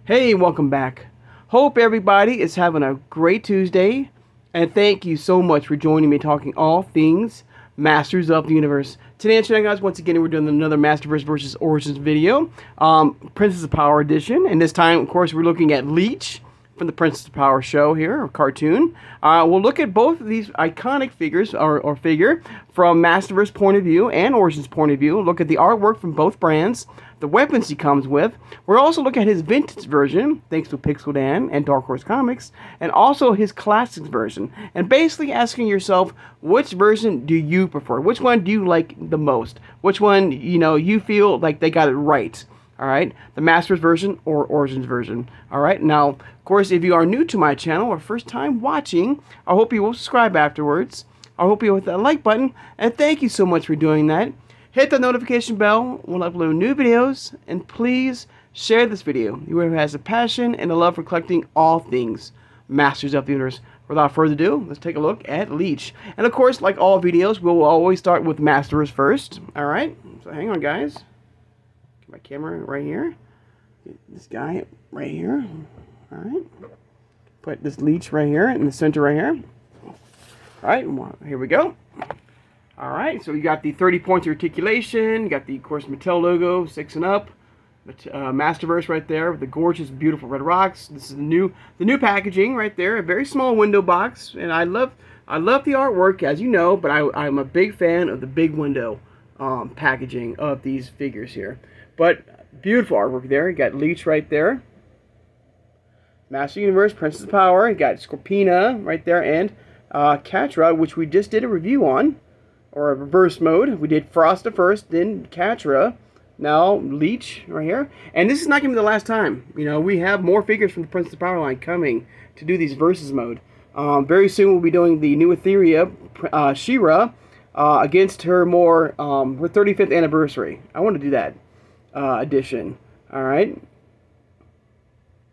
Hey, welcome back. Hope everybody is having a great Tuesday, and thank you so much for joining me talking all things Masters of the Universe. Today, guys, once again, we're doing another MasterVerse versus Origins video, Princess of Power edition, and this time, of course, we're looking at Leech from the Princess of Power show here, or cartoon. We'll look at both of these iconic figures, or figure, from MasterVerse point of view and Origins point of view. Look at the artwork from both brands, the weapons he comes with. We'll also look at his vintage version, thanks to Pixel Dan and Dark Horse Comics, and also his classics version. And basically asking yourself, which version do you prefer? Which one do you like the most? Which one, you feel like they got it right? All right, the Masters version or Origins version. All right, now, of course, if you are new to my channel or first time watching, I hope you will subscribe afterwards. I hope you hit that like button, and thank you so much for doing that. Hit the notification bell when I upload new videos, and please share this video. Whoever has a passion and a love for collecting all things Masters of the Universe. Without further ado, let's take a look at Leech. And of course, like all videos, we will always start with Masters first. All right, so hang on, guys. Get my camera right here. Get this guy right here. All right. Put this Leech right here in the center right here. All right, here we go. All right, so you got the 30 points of articulation. You got the, of course, Mattel logo, 6 and up. MasterVerse right there with the gorgeous, beautiful red rocks. This is the new packaging right there. A very small window box, and I love the artwork, as you know. But I'm a big fan of the big window packaging of these figures here. But beautiful artwork there. You got Leech right there. Master Universe, Princess of Power. You got Scorpina right there, and Catra, which we just did a review on. Or a reverse mode. We did Frosta first, then Catra, now Leech right here. And this is not going to be the last time. We have more figures from the Princess of Power line coming to do these versus mode. Very soon we'll be doing the new Etheria, She-Ra, against her her 35th anniversary. I want to do that edition. Alright.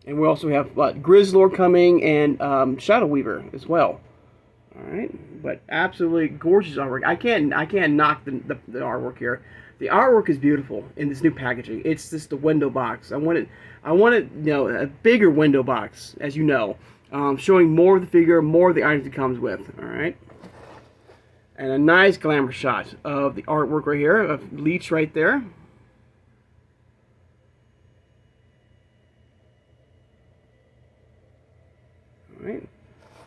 And we also have Grizzlord coming and Shadow Weaver as well. All right, but absolutely gorgeous artwork. I can't knock the artwork here. The artwork is beautiful in this new packaging. It's just the window box. I wanted, a bigger window box, as you know, showing more of the figure, more of the items it comes with. All right, and a nice glamour shot of the artwork right here of Leech right there. All right.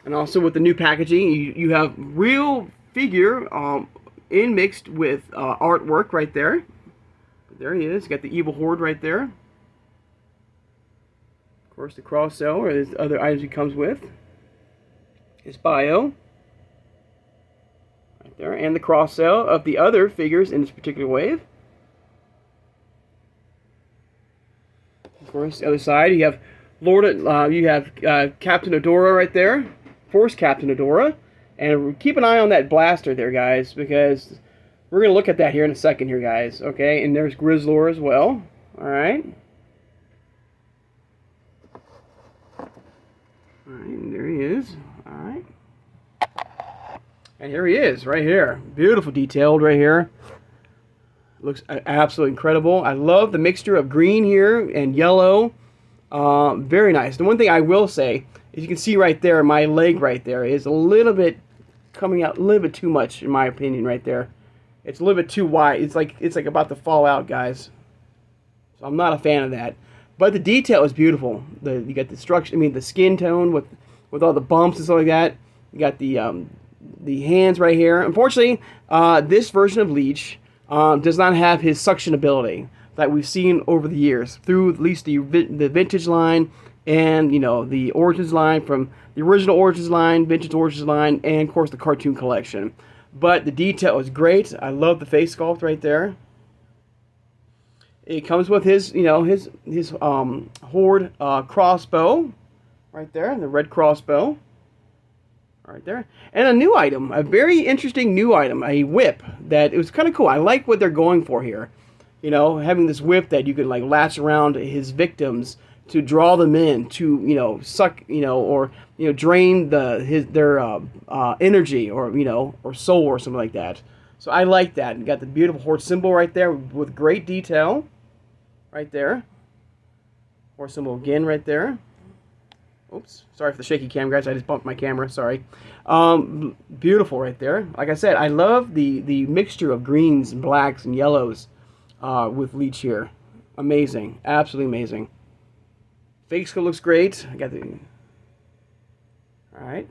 And also with the new packaging, you have real figure in mixed with artwork right there. There he is. You got the Evil Horde right there. Of course, the cross cell or the other items he comes with. His bio. Right there. And the cross cell of the other figures in this particular wave. Of course, the other side, you have Captain Adora right there. Force Captain Adora, and keep an eye on that blaster there, guys, because we're going to look at that here in a second here, guys, okay? And there's Grizzlord as well, alright? Alright, and there he is, alright? And here he is, right here. Beautiful detailed right here. Looks absolutely incredible. I love the mixture of green here and yellow. Very nice. The one thing I will say, as you can see right there, my leg right there is a little bit coming out a little bit too much, in my opinion, right there. It's a little bit too wide. It's like about to fall out, guys. So I'm not a fan of that. But the detail is beautiful. You got the structure, the skin tone with all the bumps and stuff like that. You got the hands right here. Unfortunately, this version of Leech does not have his suction ability that we've seen over the years through at least the vintage line and the Origins line, from the original Origins line, vintage Origins line, and of course the cartoon collection. But the detail is great. I love the face sculpt right there. It comes with his Horde crossbow right there, the red crossbow right there, and a new item, a very interesting new item, a whip that it was kind of cool. I like what they're going for here. Having this whip that you can latch around his victims to draw them in, to suck, or drain their energy, or soul or something like that. So I like that. You got the beautiful Horde symbol right there with great detail, right there. Horse symbol again right there. Oops, sorry for the shaky cam, guys. I just bumped my camera. Sorry. Beautiful right there. Like I said, I love the mixture of greens and blacks and yellows with Leech here. Amazing, absolutely amazing. Fake skull looks great. I got the. All right.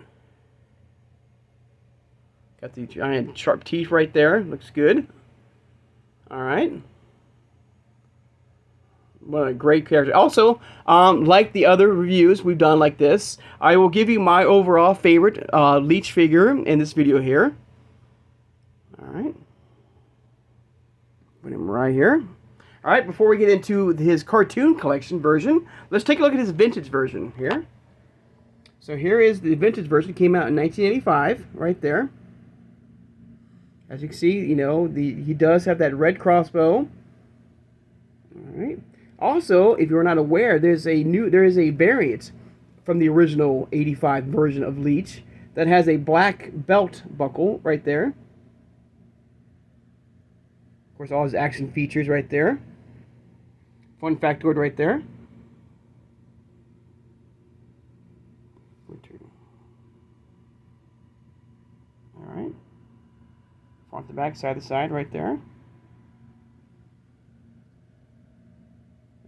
Got the giant sharp teeth right there. Looks good. All right. What a great character. Also, like the other reviews we've done like this, I will give you my overall favorite Leech figure in this video here. All right. Put him right here. All right, before we get into his cartoon collection version, let's take a look at his vintage version here. So here is the vintage version. It came out in 1985, right there. As you can see, you know, he does have that red crossbow. All right. Also, if you're not aware, there is a variant from the original 85 version of Leech that has a black belt buckle right there. Of course, all his action features right there. Fun factoid right there. All right. Front to back, side to side right there.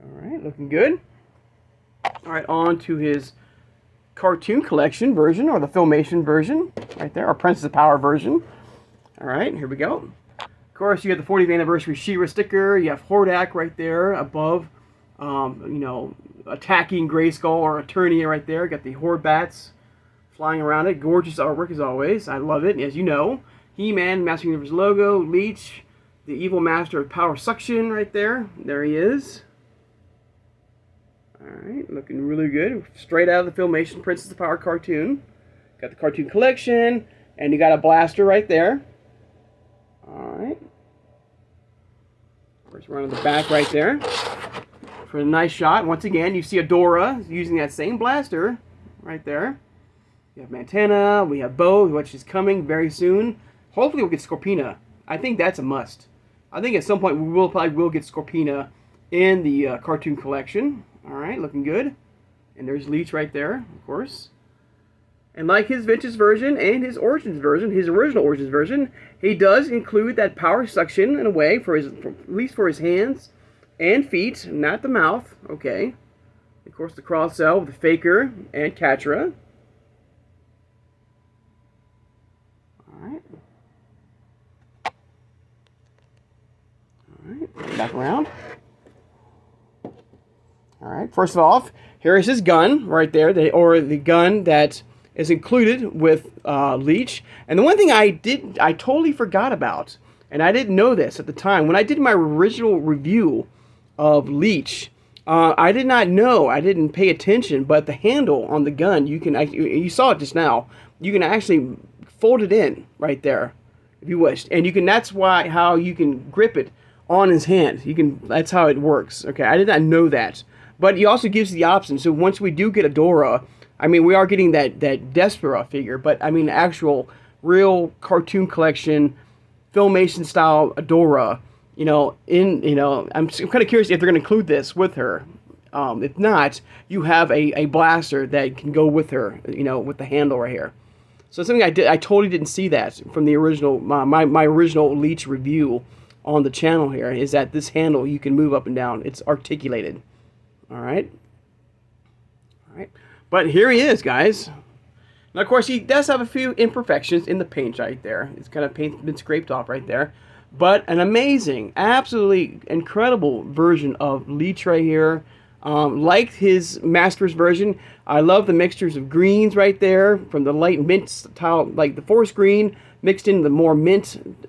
Alright, looking good. Alright, on to his cartoon collection version, or the Filmation version, right there, or Princess of Power version. Alright, here we go. Of course, you have the 40th anniversary She-Ra sticker, you have Hordak right there above, you know, attacking Grayskull or Eternia right there. Got the Horde Bats flying around it. Gorgeous artwork as always. I love it. As you know, He-Man, Master Universe logo, Leech, the evil master of power suction right there. There he is. Alright, looking really good. Straight out of the Filmation Princess of Power cartoon. Got the cartoon collection, and you got a blaster right there. Alright. Of course, we're on the back right there. For a nice shot. Once again, you see Adora using that same blaster right there. We have Montana, we have Bo, which is coming very soon. Hopefully we'll get Scorpina. I think that's a must. I think at some point we probably will get Scorpina in the cartoon collection. Alright, looking good. And there's Leech right there, of course. And like his vintage version and his origins version, his original origins version, he does include that power suction in a way, at least for his hands and feet, not the mouth. Okay. Of course, the cross cell with the Faker and Catra. Alright. Alright, back around. Alright, first of all, here is his gun right there, the gun that is included with Leech. And the one thing I totally forgot about, and I didn't know this at the time, when I did my original review of Leech, I did not know, I didn't pay attention, but the handle on the gun, you saw it just now, you can actually fold it in right there, if you wished. And that's how you can grip it on his hand. That's how it works. Okay, I did not know that. But he also gives the option, so once we do get Adora, I mean, we are getting that Despera figure, but I mean, actual, real cartoon collection, Filmation style Adora, I'm kind of curious if they're going to include this with her. If not, you have a blaster that can go with her, with the handle right here. So something I totally didn't see that from the original, my original Leech review on the channel here, is that this handle you can move up and down. It's articulated. Alright. Alright. But here he is, guys. Now, of course, he does have a few imperfections in the paint right there. It's kind of been scraped off right there. But an amazing, absolutely incredible version of Leech right here. Like his MasterVerse version, I love the mixtures of greens right there, from the light mint style, like the forest green, mixed in the more mint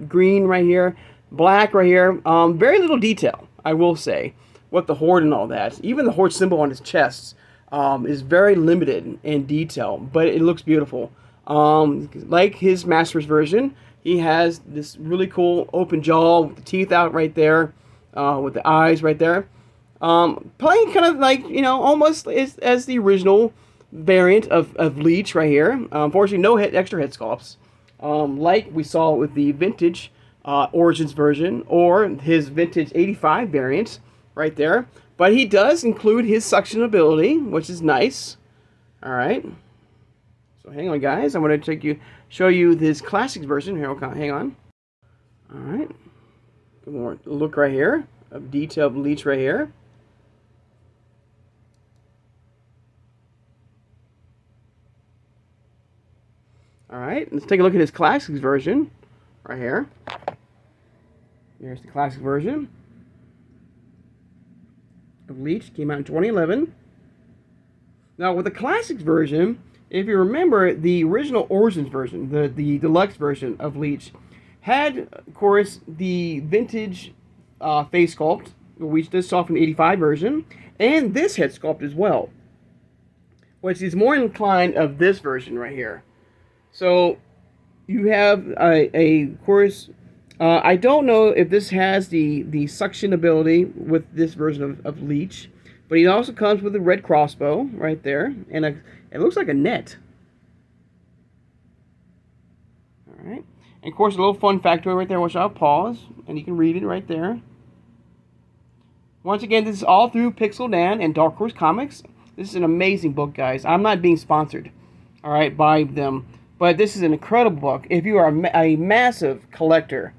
green right here. Black right here. Very little detail, I will say, with the Horde and all that. Even the Horde symbol on his chest is very limited in detail, but it looks beautiful. Like his MasterVerse version, he has this really cool open jaw with the teeth out right there, with the eyes right there. Playing kind of like, almost as the original variant of Leech right here. Unfortunately, no extra head sculpts, like we saw with the vintage Origins version, or his vintage 85 variant right there. But he does include his suction ability, which is nice. All right. So hang on, guys. I'm going to show you this classics version. Here, hang on. All right. Good more look right here of detailed Leech right here. All right. Let's take a look at his classics version right here. Here's the classic version of Leech. Came out in 2011. Now, with the classics version, if you remember, the original Origins version, the deluxe version of Leech, had, of course, the vintage face sculpt, which this saw from the 85 version, and this head sculpt as well, which is more inclined of this version right here. So, you have of course, I don't know if this has the suction ability with this version of Leech, but he also comes with a red crossbow right there, and it looks like a net. All right, and of course a little fun factoid right there, which I'll pause, and you can read it right there. Once again, this is all through Pixel Dan and Dark Horse Comics. This is an amazing book, guys. I'm not being sponsored, all right, by them, but this is an incredible book. If you are a massive collector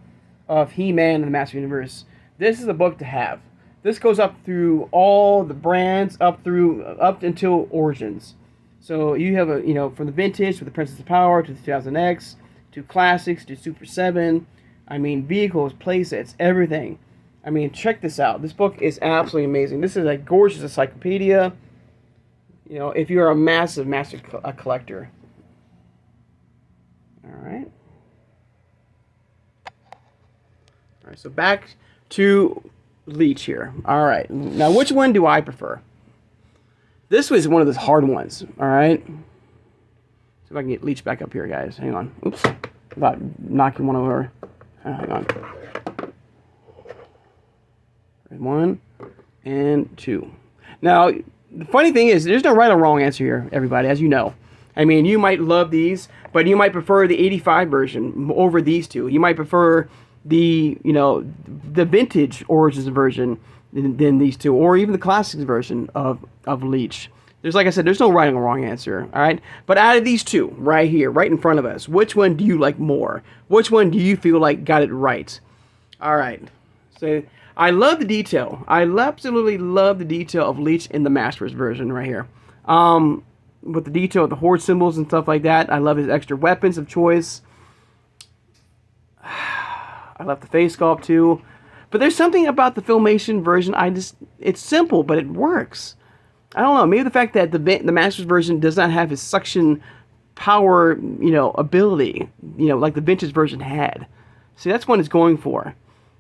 of He-Man and the Master Universe, this is a book to have. This goes up through all the brands, up until Origins. So you have from the vintage to the Princess of Power to the 2000X to classics to Super 7. I mean, vehicles, playsets, everything. I mean, check this out. This book is absolutely amazing. This is a gorgeous encyclopedia. If you're a massive collector. All right. All right. So back to Leech here. All right. Now, which one do I prefer? This was one of the hard ones. All right. See if I can get Leech back up here, guys. Hang on. Oops. About knocking one over. Hang on. 1 and 2. Now, the funny thing is, there's no right or wrong answer here, everybody, as you know. I mean, you might love these, but you might prefer the 85 version over these two. You might prefer the vintage Origins version than these two, or even the classics version of Leech. There's, like I said, there's no right or wrong answer, all right? But out of these two, right here, right in front of us, which one do you like more? Which one do you feel like got it right? All right. So I love the detail. I absolutely love the detail of Leech in the MasterVerse version right here. With the detail of the horde symbols and stuff like that. I love his extra weapons of choice. I love the face sculpt too. But there's something about the Filmation version, it's simple, but it works. I don't know, maybe the fact that the MasterVerse version does not have his suction power, ability, like the vintage version had. See, that's what it's going for.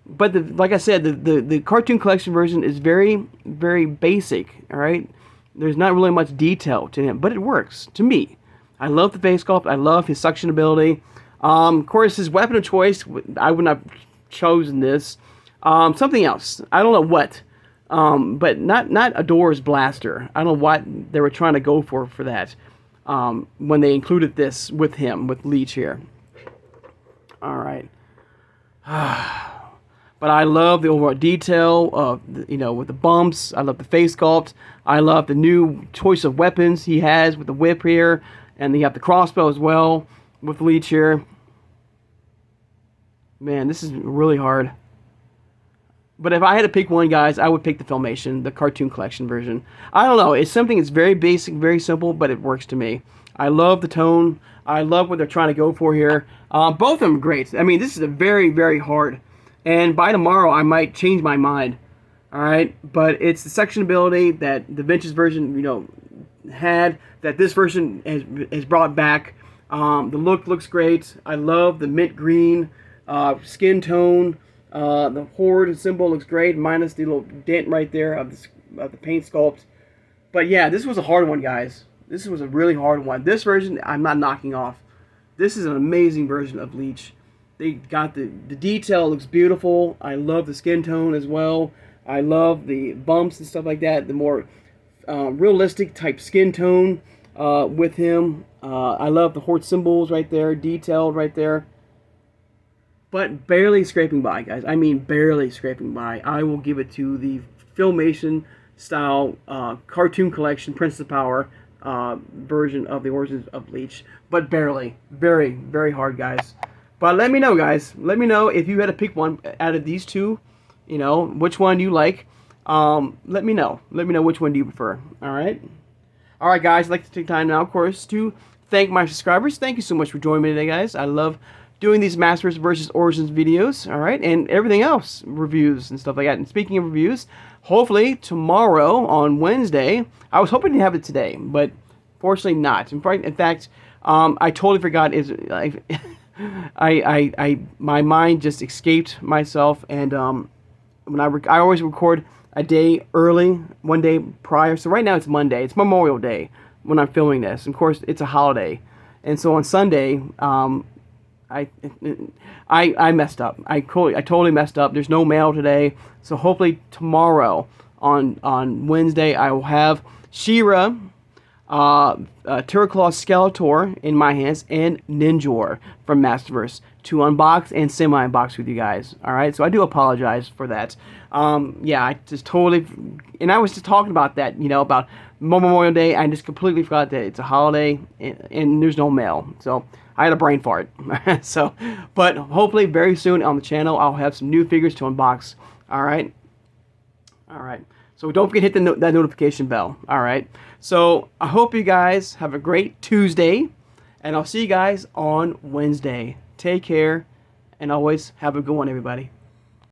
But like I said, the cartoon collection version is very, very basic, all right? There's not really much detail to him, but it works, to me. I love the face sculpt. I love his suction ability. Of course, his weapon of choice, I would not have chosen this. Something else. I don't know what. But not Ador's blaster. I don't know what they were trying to go for that when they included this with him, with Leech here. All right. But I love the overall detail of, with the bumps. I love the face sculpt. I love the new choice of weapons he has with the whip here. And you have the crossbow as well with Leech here. Man, this is really hard. But if I had to pick one, guys, I would pick the Filmation, the cartoon collection version. I don't know. It's something that's very basic, very simple, but it works to me. I love the tone. I love what they're trying to go for here. Both of them great. I mean, this is a very, very hard. And by tomorrow, I might change my mind. All right? But it's the section ability that the vintage version, had, that this version has brought back. The look looks great. I love the mint green skin tone. The horde symbol looks great, minus the little dent right there of the paint sculpt. But yeah, this was a hard one, guys. This was a really hard one. This version, I'm not knocking off. This is an amazing version of Leech. They got the detail, looks beautiful. I love the skin tone as well. I love the bumps and stuff like that. The more realistic type skin tone with him. I love the horde symbols right there, detailed right there. But barely scraping by, guys. I mean, barely scraping by. I will give it to the Filmation style cartoon collection, Princess Power version of the Origins of Leech, but barely. Very, very hard, guys. But let me know, guys. Let me know if you had to pick one out of these two, you know, which one you like. Let me know. Let me know which one do you prefer. All right? All right, guys. I'd like to take time now, of course, to thank my subscribers. Thank you so much for joining me today, guys. I love doing these Masters versus Origins videos, all right, and everything else, reviews and stuff like that. And speaking of reviews, hopefully tomorrow on Wednesday, I was hoping to have it today, but fortunately not. In fact, I totally forgot. My mind just escaped myself, and when I always record a day early, one day prior. So right now it's Monday. It's Memorial Day when I'm filming this. And of course, it's a holiday, and so on Sunday, I messed up. I totally messed up. There's no mail today, so hopefully tomorrow on Wednesday I will have She-Ra, Terraclaw Skeletor in my hands, and Ninjor from MasterVerse to unbox and semi-unbox with you guys. All right, so I do apologize for that. Yeah, I just totally, and I was just talking about that, you know, about Memorial Day. I just completely forgot that it's a holiday and there's no mail. So I had a brain fart. So, but hopefully very soon on the channel I'll have some new figures to unbox. All right. All right. So don't forget to hit that notification bell. All right. So I hope you guys have a great Tuesday, and I'll see you guys on Wednesday. Take care, and always have a good one, everybody.